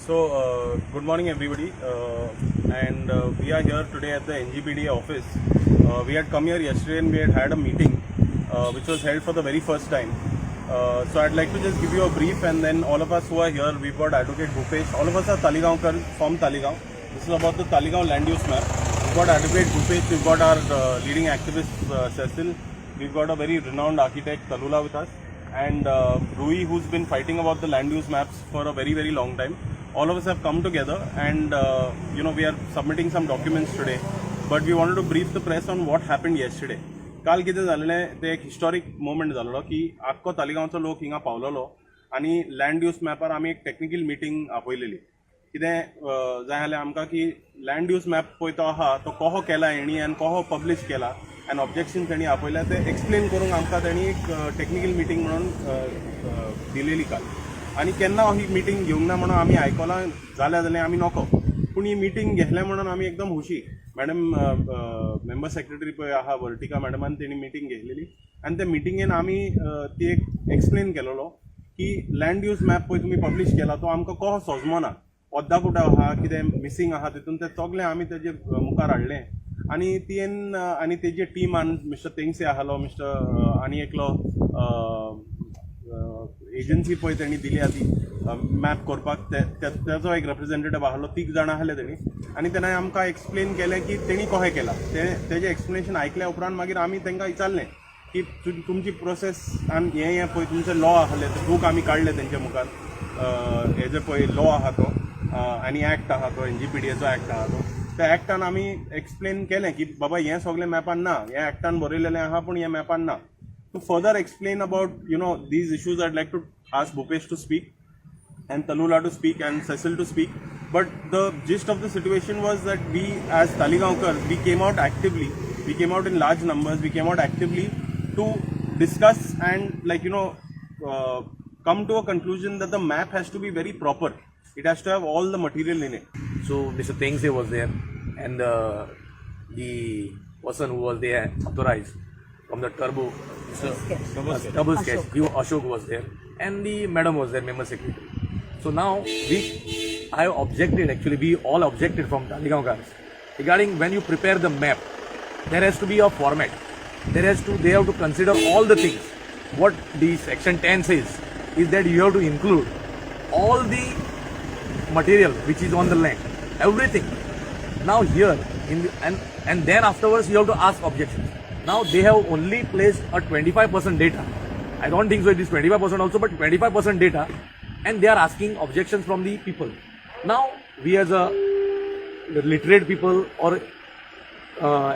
Good morning everybody, and we are here today at the NGPD office. We had come here yesterday and we had a meeting which was held for the very first time. So I'd like to just give you a brief, and then all of us who are here, we've got Advocate Bhupesh. All of us are Taleigao from Taleigao. This is about the Taleigao land use map. We've got Advocate Bhupesh, we've got our leading activist Cecil, we've got a very renowned architect Talula with us, and Rui, who's been fighting about the land use maps for a very, very long time. All of us have come together, and we are submitting some documents today, but we wanted to brief the press on what happened yesterday. काल कितें जालें तें एक historic moment जाल्लो की आख्खो तालिगांवचो लोक हिंगा पावलोलो आनी लँड यूज मॅपार आमी एक टेक्निकल मिटींग आपयलेली. कितें जाय जाल्यार आमकां की लँड यूज मॅप पळय तो आहा तो कहो केला हेणी आनी कहो पब्लीश केला आनी ऑब्जेक्शन तेणी आपयल्या ते एक्सप्लेन करूंक आमकां तेणी एक टेक्निकल मिटींग म्हणून दिलेली काल. आनी केन्ना ही मिटींग घेवंक ना म्हणून आमी आयकलां जाल्यार आमी नको, पूण ही मिटींग घेतल्या म्हणून आमी एकदम खुशी. मॅडम मेंबर सेक्रेटरी पळय आहा वर्टिका मॅडमान तेणी मिटींग घेतलेली आनी त्या मिटींगेन आमी ती एक एक्सप्लेन केलेलो की लँड यूज मॅप पळय तुमी पब्लीश केला तो आमकां कहो सोजमो ना, ओद्दा कुठं आहा कितें मिसींग आहा तितून तें सगळें आमी तेजे मुखार हाडलें. आनी तियेन आनी तेजे टीमान मिस्टर तेंगसे आहालो, मिस्टर आनी एकलो एजन्सी पळय तेणी दिली ती मॅप करपाक, तेजो एक रिप्रेझेंटेटिव्ह आहालो, 3 जाणां आहले तेणी. आनी तेणें आमकां एक्सप्लेन केलें की तेणी कशें केलां तेजें एक्सप्लेनेशन आयकल्या उपरांत मागीर आमी तांकां विचारलें की तुमची प्रोसेस आनी हें पळय तुमचे लॉ आहले ते बूक आमी काडले तेंच्या मुखार, हेजे पळय लॉ आहा तो आनी एक्ट आहा तो NGPDचो एक्ट आहा तो. त्या एक्टान आमी एक्सप्लेन केलें की बाबा हें सगळें मॅपान ना, हें एक्टान बरयलेलें आहा पूण हें मॅपान ना. To further explain about these issues, I'd like to ask Bhupesh to speak and Talula to speak and Cecil to speak. But the gist of the situation was that we as Talegaonkars, we came out actively, we came out in large numbers, we came out actively to discuss and come to a conclusion that the map has to be very proper. It has to have all the material in it. So Mr. Tengse was there, and the person who was there authorized from the Turbo sketch, Ashok was there, and the madam was there, member secretary. So now I have objected, actually we all objected from Taleigao guys regarding when you prepare the map, there has to be a format. They have to consider all the things. What the section 10 says is that you have to include all the material which is on the land, everything. Now here and then afterwards you have to ask objections. Now they have only placed a 25% data. I don't think so it is 25% also, but 25% data, and they are asking objections from the people. Now we as a literate people or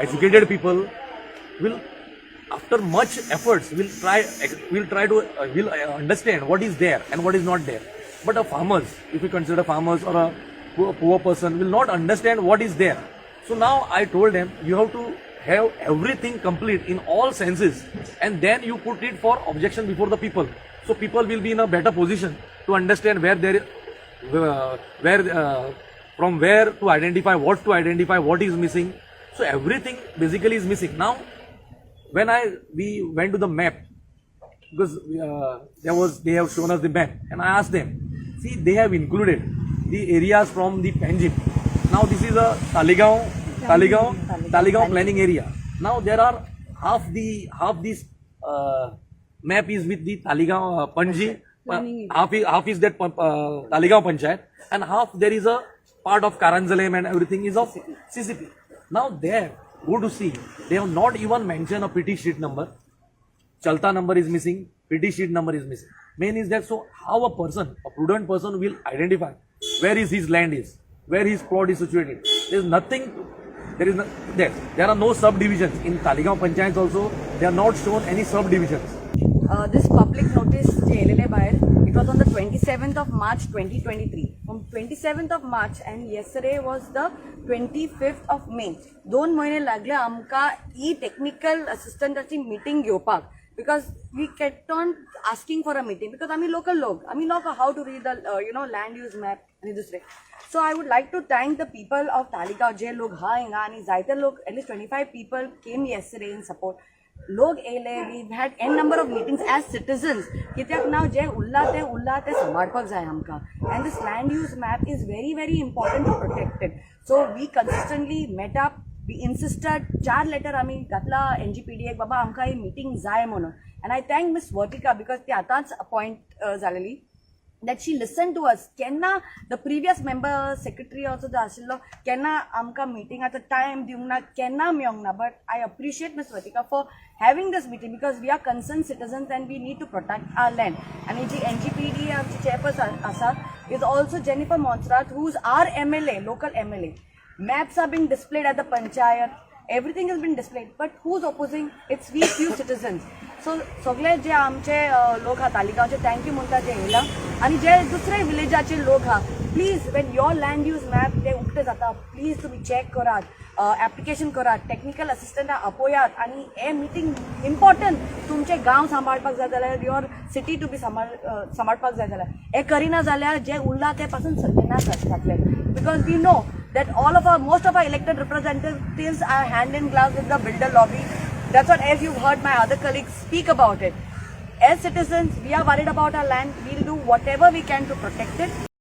educated people will, after much efforts, will try to understand what is there and what is not there. But a farmers, if you consider farmers or a poor person, will not understand what is there. So now I told them you have to have everything complete in all senses, and then you put it for objection before the people. So people will be in a better position to understand from where to identify, what to identify, what is missing. So everything basically is missing. Now when we went to the map, because they have shown us the map, and I asked them, see, they have included the areas from the Panjim. Now this is a Taleigao planning area. Now there are half this map is with the Taleigao Panji, half is that Taleigao Panchayat, and half there is a part of Karanzalem and everything is of CCP. Now there, go to see, they have not even mentioned a PT sheet number. Chalta number is missing, PT sheet number is missing. Main is that, so how a prudent person will identify where is his land is, where his plot is situated. There is nothing. There are no subdivisions in Taleigao Panchayats also. They are not shown any subdivisions. This public notice it was on the 27th of March 2023. From 27th of March and yesterday was the 25th of May. 2 महिने लागले आमका ई technical असिस्टंटाची meeting घेवपाक, because we kept on asking for a meeting, because आम्ही local लोक, आम्ही know how to read the land use map आणि दुसरे. So I would like to thank the people of Taleigao, जे लोक हा हिंगा आणि जायते लोक, at least 25 people came yesterday in support. लोग येले, we've had n number of meetings as citizens. कित्याक नाव जे उरला ते सांबाळपाक जाय आमकां. And this land use map is very, very important to protect it. So we consistently met up. We insisted, 4 letter आम्ही घातला NGPDA बाबा आमकां ही मीटिंग जाय म्हणून. And I thank Miss Vertika because ती आतांच अपॉइंट झालेली. That she listened to us. Kenna the previous member secretary also the आशिल्लो kenna आमकां meeting at a time दिवंक ना, kenna मेळोंक ना. But I appreciate Miss Vertika for having this meeting because we are concerned citizens and we need to protect our land. And ji NGPD आमची chairperson आसा is also Jennifer Monserrat, who's our MLA, local MLA. Maps are being displayed at the panchayat. Everything has been displayed. But who's opposing? It's we few citizens. So सगळे जे आमचे लोक हा तालिगांवचे thank you म्हणटा जे येयला आणि जे दुसरे विलेजाचे लोक हा please when your land use map ते उक्ते जाता प्लीज तुमी चॅक करात, ऍप्लिकेशन करात, टेक्निकल असिस्टंटा आपयात आणि हे मिटींग इम्पॉर्टंट. तुमचे गांव सांबाळपाक जाय जाल्यार युअर सिटी टू बी सांबाळपाक जाय जाल्यार हे करिना जाल्यार जे उरला ते पासून सत्यानाश जातले. Because we know that most of our elected representatives are hand in glove with the builder lobby. That's what, as you've heard my other colleagues speak about it. As citizens, we are worried about our land. We'll do whatever we can to protect it.